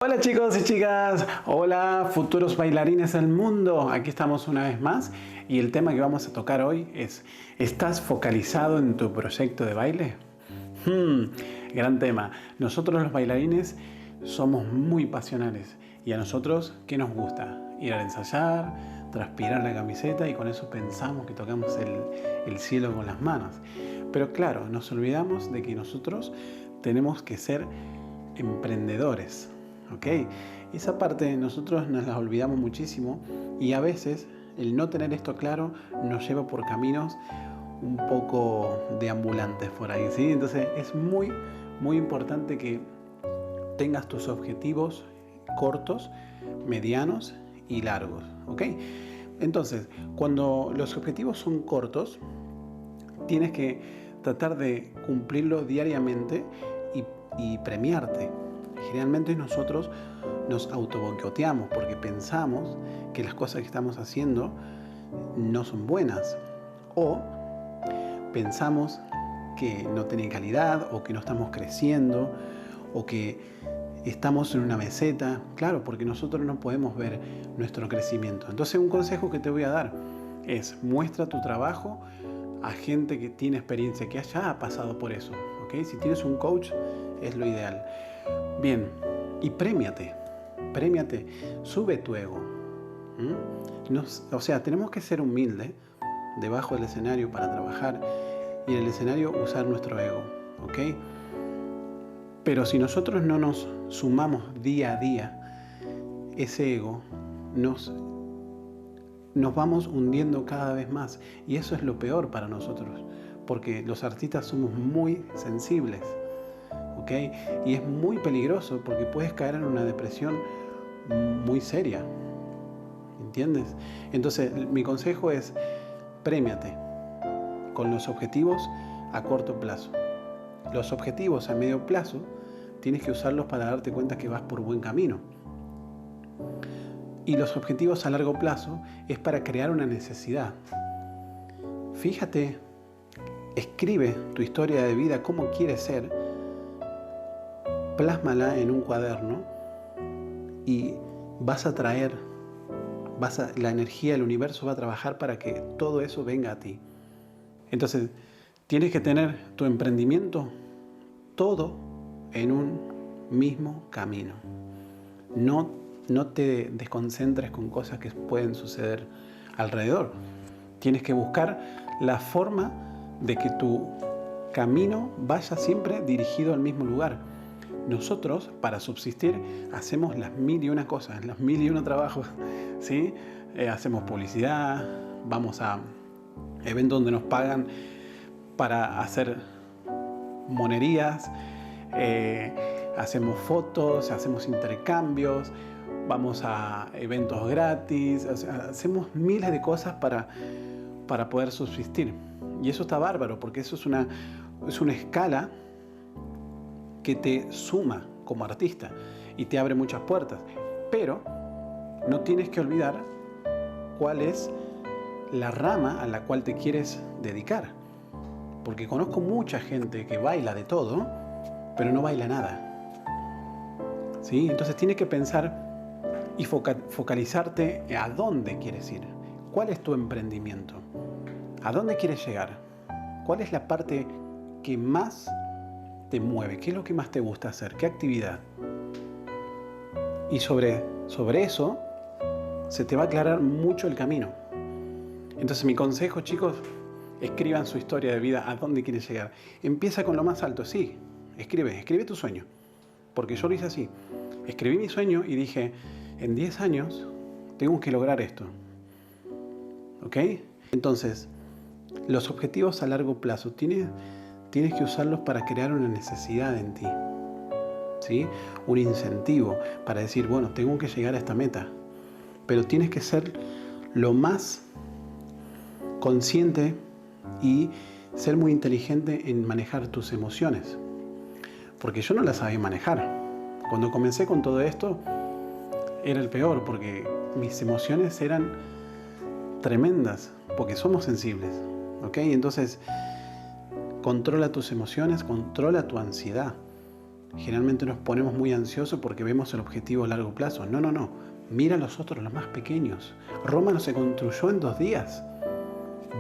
Hola chicos y chicas, hola futuros bailarines del mundo, aquí estamos una vez más y el tema que vamos a tocar hoy es ¿estás focalizado en tu proyecto de baile? Gran tema. Nosotros los bailarines somos muy pasionales y a nosotros, ¿qué nos gusta? Ir a ensayar, transpirar la camiseta y con eso pensamos que tocamos el cielo con las manos. Pero claro, nos olvidamos de que nosotros tenemos que ser emprendedores. ¿Ok? Esa parte nosotros nos la olvidamos muchísimo y a veces el no tener esto claro nos lleva por caminos un poco deambulantes por ahí, ¿sí? Entonces es muy importante que tengas tus objetivos cortos, medianos y largos, ¿ok? Entonces, cuando los objetivos son cortos, tienes que tratar de cumplirlo diariamente y premiarte. Generalmente nosotros nos autoboicoteamos porque pensamos que las cosas que estamos haciendo no son buenas o pensamos que no tienen calidad o que no estamos creciendo o que estamos en una meseta. Claro, porque nosotros no podemos ver nuestro crecimiento. Entonces un consejo que te voy a dar es muestra tu trabajo a gente que tiene experiencia, que haya pasado por eso, ¿ok? Si tienes un coach es lo ideal. Bien, y premiate, sube tu ego. O sea, tenemos que ser humildes debajo del escenario para trabajar y en el escenario usar nuestro ego, ¿ok? Pero si nosotros no nos sumamos día a día, ese ego nos vamos hundiendo cada vez más y eso es lo peor para nosotros, porque los artistas somos muy sensibles. ¿Okay? Y es muy peligroso porque puedes caer en una depresión muy seria, ¿entiendes? Entonces mi consejo es premiate con los objetivos a corto plazo. Los objetivos a medio plazo tienes que usarlos para darte cuenta que vas por buen camino. Y los objetivos a largo plazo es para crear una necesidad. Fíjate, escribe tu historia de vida, cómo quieres ser, plásmala en un cuaderno y vas a traer, la energía del universo va a trabajar para que todo eso venga a ti. Entonces, tienes que tener tu emprendimiento todo en un mismo camino. No te desconcentres con cosas que pueden suceder alrededor. Tienes que buscar la forma de que tu camino vaya siempre dirigido al mismo lugar. Nosotros, para subsistir, hacemos las mil y una cosas, las mil y una trabajos, ¿sí? Hacemos publicidad, vamos a eventos donde nos pagan para hacer monerías, hacemos fotos, hacemos intercambios, vamos a eventos gratis, o sea, hacemos miles de cosas para poder subsistir. Y eso está bárbaro, porque eso es una escala que te suma como artista y te abre muchas puertas. Pero no tienes que olvidar cuál es la rama a la cual te quieres dedicar. Porque conozco mucha gente que baila de todo, pero no baila nada. ¿Sí? Entonces tienes que pensar y focalizarte a dónde quieres ir. ¿Cuál es tu emprendimiento? ¿A dónde quieres llegar? ¿Cuál es la parte que más te mueve? ¿Qué es lo que más te gusta hacer? ¿Qué actividad? Y sobre eso se te va a aclarar mucho el camino. Entonces mi consejo, chicos, escriban su historia de vida, a dónde quieren llegar. Empieza con lo más alto, sí, escribe tu sueño. Porque yo lo hice así. Escribí mi sueño y dije, en 10 años tengo que lograr esto. ¿Ok? Entonces, los objetivos a largo plazo tienes que usarlos para crear una necesidad en ti, ¿sí? Un incentivo para decir, bueno, tengo que llegar a esta meta. Pero tienes que ser lo más consciente y ser muy inteligente en manejar tus emociones. Porque yo no las sabía manejar. Cuando comencé con todo esto, era el peor, porque mis emociones eran tremendas, porque somos sensibles, ¿ok? Entonces, controla tus emociones, controla tu ansiedad. Generalmente nos ponemos muy ansiosos porque vemos el objetivo a largo plazo. No, no, no. Mira a los otros, los más pequeños. Roma no se construyó en 2 días.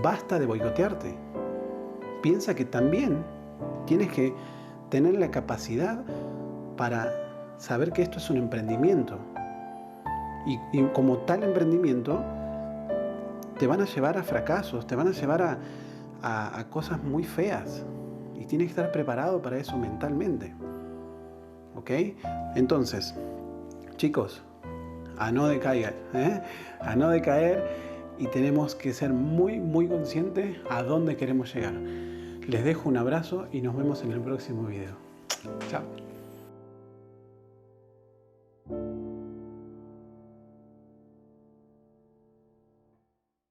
Basta de boicotearte. Piensa que también tienes que tener la capacidad para saber que esto es un emprendimiento. Y como tal emprendimiento, te van a llevar a fracasos, te van a llevar a cosas muy feas. Y tienes que estar preparado para eso mentalmente. ¿Ok? Entonces, chicos, a no decaer, a no decaer, y tenemos que ser muy, muy conscientes a dónde queremos llegar. Les dejo un abrazo y nos vemos en el próximo video. Chao.